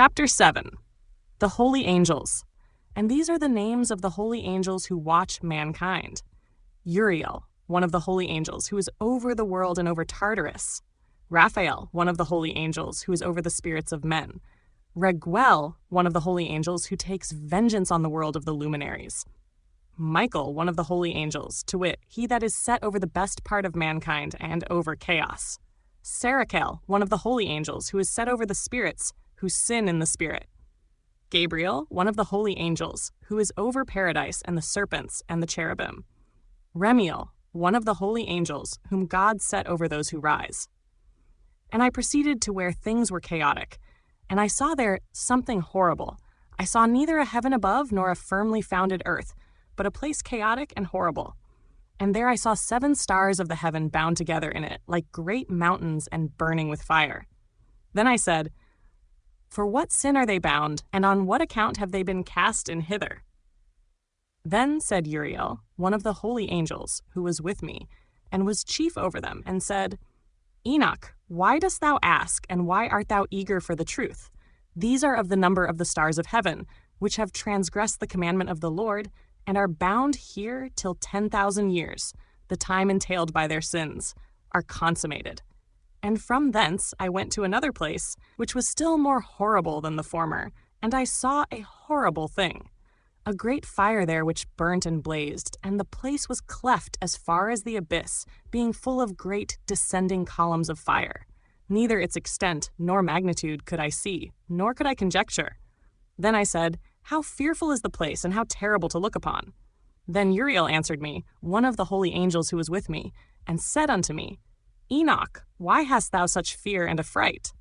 Chapter 7. The Holy Angels. And these are the names of the holy angels who watch mankind. Yuriel, one of the holy angels, who is over the world and over Tartarus. Raphael, one of the holy angels, who is over the spirits of men. Raphael, one of the holy angels, who takes vengeance on the world of the luminaries. Michael, one of the holy angels, to wit, he that is set over the best part of mankind and over chaos. Sarakel, one of the holy angels, who is set over the spirits, who sin in the spirit. Gabriel, one of the holy angels, who is over paradise and the serpents and the cherubim. Remiel, one of the holy angels, whom God set over those who rise. And I proceeded to where things were chaotic, and I saw there something horrible. I saw neither a heaven above nor a firmly founded earth, but a place chaotic and horrible. And there I saw 7 stars of the heaven bound together in it, like great mountains and burning with fire. Then I said, "For what sin are they bound, and on what account have they been cast in hither?" Then said Yuriel, one of the holy angels, who was with me, and was chief over them, and said, "Enoch, why dost thou ask, and why art thou eager for the truth? These are of the number of the stars of heaven, which have transgressed the commandment of the Lord, and are bound here till 10,000 years, the time entailed by their sins, are consummated. And from thence I went to another place, which was still more horrible than the former, and I saw a horrible thing. A great fire there which burnt and blazed, and the place was cleft as far as the abyss, being full of great descending columns of fire. Neither its extent nor magnitude could I see, nor could I conjecture. Then I said, "How fearful is the place, and how terrible to look upon!" Then Yuriel answered me, one of the holy angels who was with me, and said unto me, "Enoch, why hast thou such fear and affright?"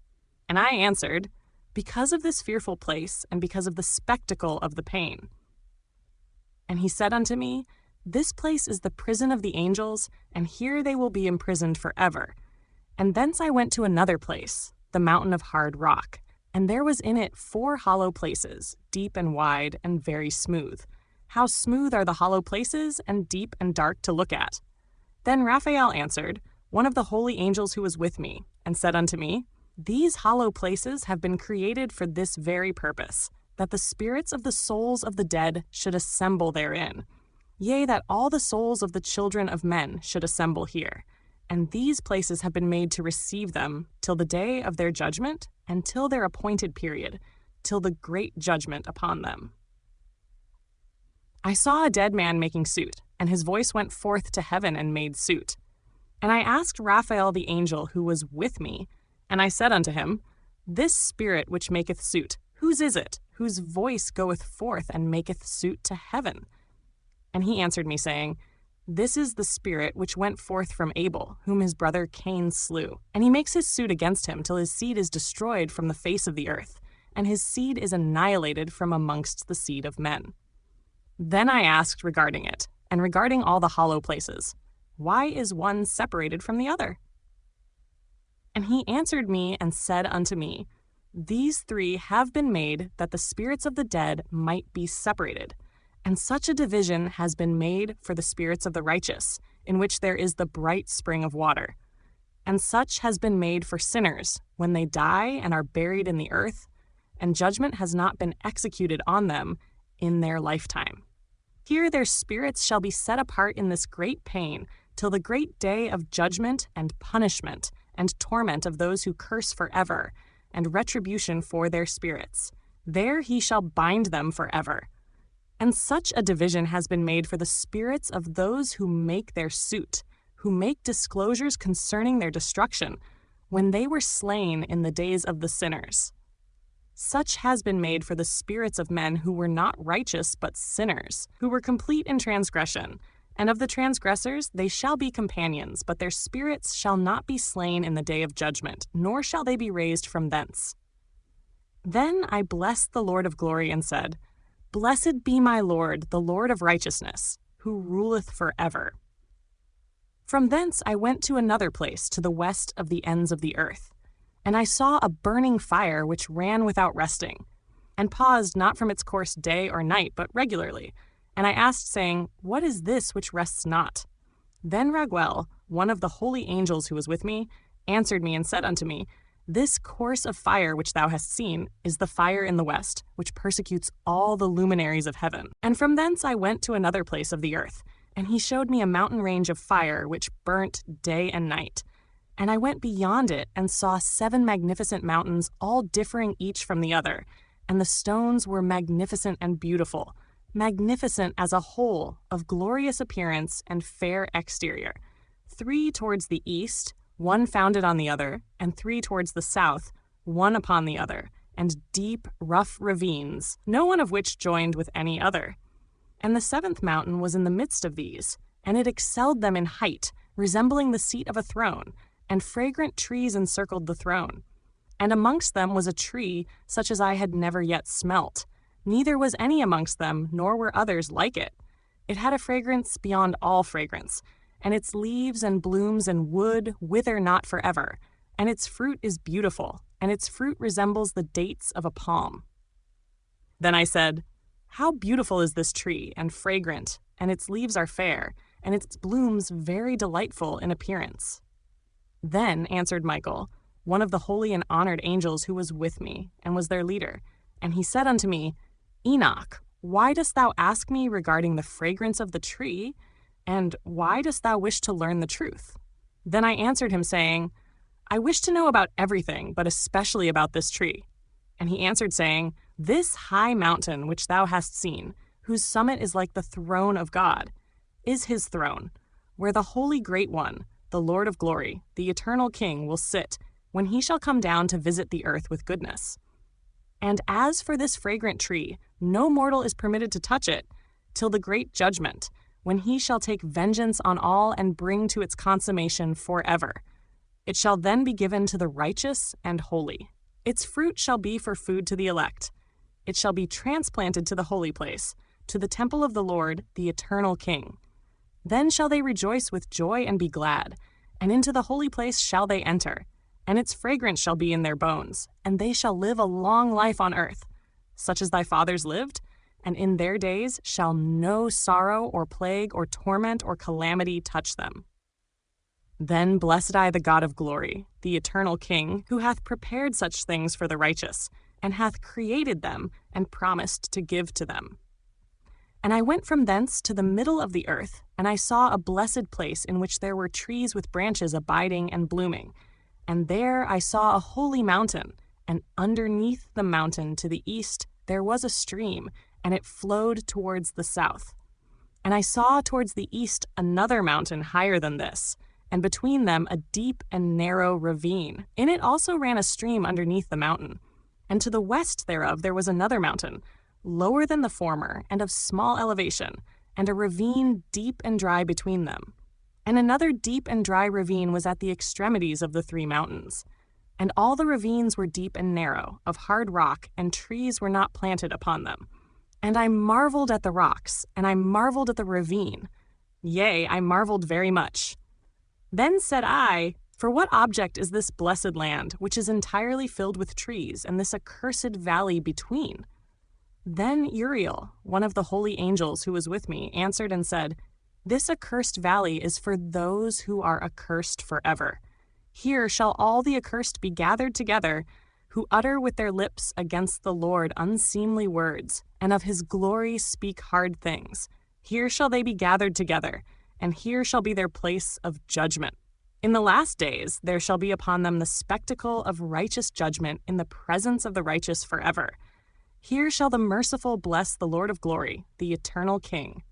And I answered, "Because of this fearful place, and because of the spectacle of the pain." And he said unto me, "This place is the prison of the angels, and here they will be imprisoned forever." And thence I went to another place, the mountain of hard rock, and there was in it 4 hollow places, deep and wide, and very smooth. How smooth are the hollow places, and deep and dark to look at. Then Raphael answered, one of the holy angels who was with me, and said unto me, "These hollow places have been created for this very purpose, that the spirits of the souls of the dead should assemble therein, yea, that all the souls of the children of men should assemble here. And these places have been made to receive them till the day of their judgment, and till their appointed period, till the great judgment upon them." I saw a dead man making suit, and his voice went forth to heaven and made suit. And I asked Raphael the angel who was with me, and I said unto him, "This spirit which maketh suit, whose is it, whose voice goeth forth and maketh suit to heaven?" And he answered me, saying, "This is the spirit which went forth from Abel, whom his brother Cain slew. And he makes his suit against him till his seed is destroyed from the face of the earth, and his seed is annihilated from amongst the seed of men." Then I asked regarding it, and regarding all the hollow places, "Why is one separated from the other?" And he answered me and said unto me, "These 3 have been made that the spirits of the dead might be separated. And such a division has been made for the spirits of the righteous, in which there is the bright spring of water. And such has been made for sinners, when they die and are buried in the earth, and judgment has not been executed on them in their lifetime. Here their spirits shall be set apart in this great pain, till the great day of judgment and punishment and torment of those who curse forever, and retribution for their spirits. There he shall bind them forever. And such a division has been made for the spirits of those who make their suit, who make disclosures concerning their destruction, when they were slain in the days of the sinners. Such has been made for the spirits of men who were not righteous but sinners, who were complete in transgression. And of the transgressors they shall be companions, but their spirits shall not be slain in the day of judgment, nor shall they be raised from thence." Then I blessed the Lord of glory and said, "Blessed be my Lord, the Lord of righteousness, who ruleth forever." From thence I went to another place to the west of the ends of the earth. And I saw a burning fire which ran without resting, and paused not from its course day or night, but regularly. And I asked, saying, "What is this which rests not?" Then Raphael, one of the holy angels who was with me, answered me and said unto me, This course of fire which thou hast seen is the fire in the west, which persecutes all the luminaries of heaven. And from thence I went to another place of the earth, and he showed me a mountain range of fire which burnt day and night. And I went beyond it and saw 7 magnificent mountains, all differing each from the other, and the stones were magnificent and beautiful, magnificent as a whole, of glorious appearance and fair exterior. 3 towards the east, 1 founded on the other, and 3 towards the south, 1 upon the other, and deep, rough ravines, no one of which joined with any other. And the 7th mountain was in the midst of these, and it excelled them in height, resembling the seat of a throne, and fragrant trees encircled the throne. And amongst them was a tree such as I had never yet smelt, neither was any amongst them, nor were others like it. It had a fragrance beyond all fragrance, and its leaves and blooms and wood wither not forever, and its fruit is beautiful, and its fruit resembles the dates of a palm. Then I said, How beautiful is this tree, and fragrant, and its leaves are fair, and its blooms very delightful in appearance. Then answered Michael, one of the holy and honored angels who was with me, and was their leader, and he said unto me, Enoch, why dost thou ask me regarding the fragrance of the tree? And why dost thou wish to learn the truth? Then I answered him, saying, I wish to know about everything, but especially about this tree. And he answered, saying, This high mountain which thou hast seen, whose summit is like the throne of God, is his throne, where the Holy Great One, the Lord of glory, the eternal King, will sit, when he shall come down to visit the earth with goodness. And as for this fragrant tree, no mortal is permitted to touch it, till the great judgment, when he shall take vengeance on all and bring to its consummation forever. It shall then be given to the righteous and holy. Its fruit shall be for food to the elect. It shall be transplanted to the holy place, to the temple of the Lord, the eternal King. Then shall they rejoice with joy and be glad, and into the holy place shall they enter, and its fragrance shall be in their bones, and they shall live a long life on earth, such as thy fathers lived, and in their days shall no sorrow or plague or torment or calamity touch them. Then blessed I the God of glory, the eternal King, who hath prepared such things for the righteous, and hath created them, and promised to give to them. And I went from thence to the middle of the earth, and I saw a blessed place in which there were trees with branches abiding and blooming. And there I saw a holy mountain, and underneath the mountain to the east there was a stream, and it flowed towards the south. And I saw towards the east another mountain higher than this, and between them a deep and narrow ravine. In it also ran a stream underneath the mountain. And to the west thereof there was another mountain, lower than the former, and of small elevation, and a ravine deep and dry between them. And another deep and dry ravine was at the extremities of the 3 mountains. And all the ravines were deep and narrow, of hard rock, and trees were not planted upon them. And I marveled at the rocks, and I marveled at the ravine. Yea, I marveled very much. Then said I, For what object is this blessed land, which is entirely filled with trees, and this accursed valley between? Then Yuriel, one of the holy angels who was with me, answered and said, This accursed valley is for those who are accursed forever. Here shall all the accursed be gathered together, who utter with their lips against the Lord unseemly words, and of his glory speak hard things. Here shall they be gathered together, and here shall be their place of judgment. In the last days there shall be upon them the spectacle of righteous judgment in the presence of the righteous forever. Here shall the merciful bless the Lord of glory, the eternal King.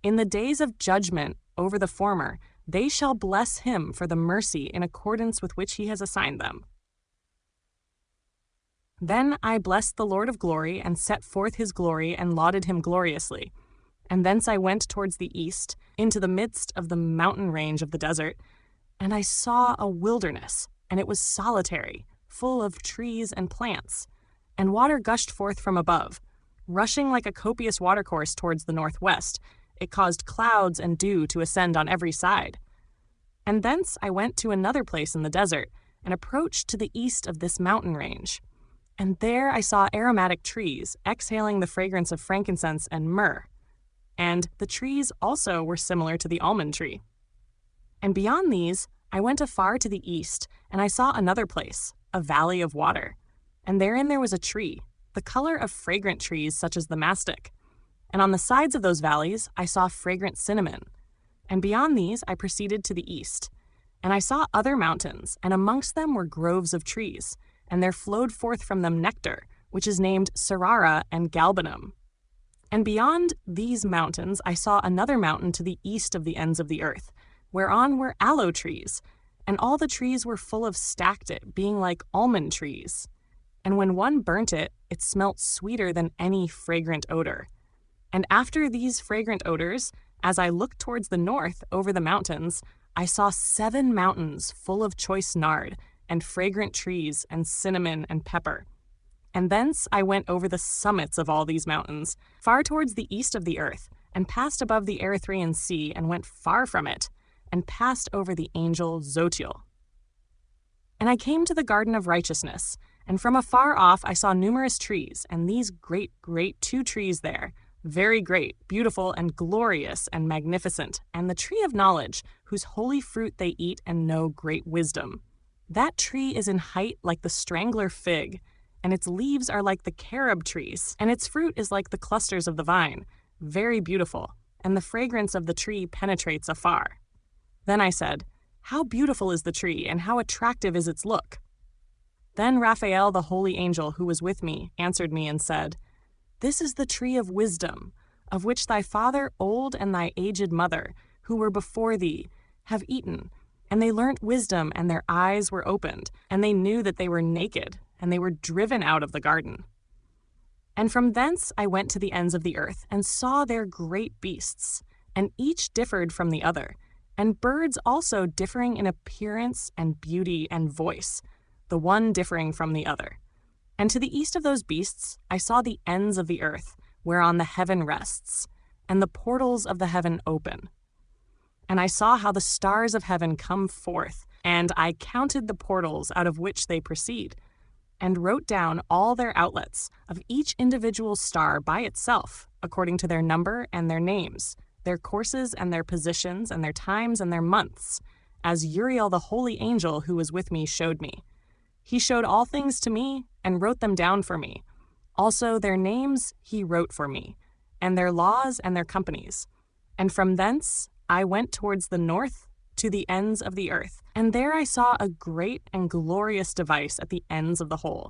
In the days of judgment over the former, they shall bless him for the mercy in accordance with which he has assigned them. Then I blessed the Lord of glory, and set forth his glory, and lauded him gloriously. And thence I went towards the east, into the midst of the mountain range of the desert, and I saw a wilderness, and it was solitary, full of trees and plants, and water gushed forth from above. Rushing like a copious watercourse towards the northwest, it caused clouds and dew to ascend on every side. And thence I went to another place in the desert, and approached to the east of this mountain range. And there I saw aromatic trees, exhaling the fragrance of frankincense and myrrh. And the trees also were similar to the almond tree. And beyond these, I went afar to the east, and I saw another place, a valley of water. And therein there was a tree, the color of fragrant trees such as the mastic. And on the sides of those valleys I saw fragrant cinnamon. And beyond these I proceeded to the east. And I saw other mountains, and amongst them were groves of trees, and there flowed forth from them nectar, which is named Sarara and Galbanum. And beyond these mountains I saw another mountain to the east of the ends of the earth, whereon were aloe trees, and all the trees were full of stacte, being like almond trees. And when one burnt it, it smelt sweeter than any fragrant odor. And after these fragrant odors, as I looked towards the north over the mountains, I saw 7 mountains full of choice nard, and fragrant trees, and cinnamon and pepper. And thence I went over the summits of all these mountains, far towards the east of the earth, and passed above the Erythraean Sea, and went far from it, and passed over the angel Zotiel. And I came to the garden of righteousness, and from afar off I saw numerous trees, and these great 2 trees there, very great, beautiful, and glorious, and magnificent, and the tree of knowledge, whose holy fruit they eat and know great wisdom. That tree is in height like the strangler fig, and its leaves are like the carob trees, and its fruit is like the clusters of the vine, very beautiful, and the fragrance of the tree penetrates afar. Then I said, How beautiful is the tree, and how attractive is its look! Then Raphael, the holy angel who was with me, answered me and said, This is the tree of wisdom, of which thy father old and thy aged mother, who were before thee, have eaten, and they learnt wisdom, and their eyes were opened, and they knew that they were naked, and they were driven out of the garden. And from thence I went to the ends of the earth, and saw there great beasts, and each differed from the other, and birds also differing in appearance and beauty and voice, the one differing from the other. And to the east of those beasts I saw the ends of the earth, whereon the heaven rests, and the portals of the heaven open. And I saw how the stars of heaven come forth, and I counted the portals out of which they proceed, and wrote down all their outlets of each individual star by itself, according to their number and their names, their courses and their positions and their times and their months, as Yuriel the holy angel who was with me showed me. He showed all things to me and wrote them down for me. Also their names he wrote for me, and their laws and their companies. And from thence I went towards the north to the ends of the earth, and there I saw a great and glorious device at the ends of the whole.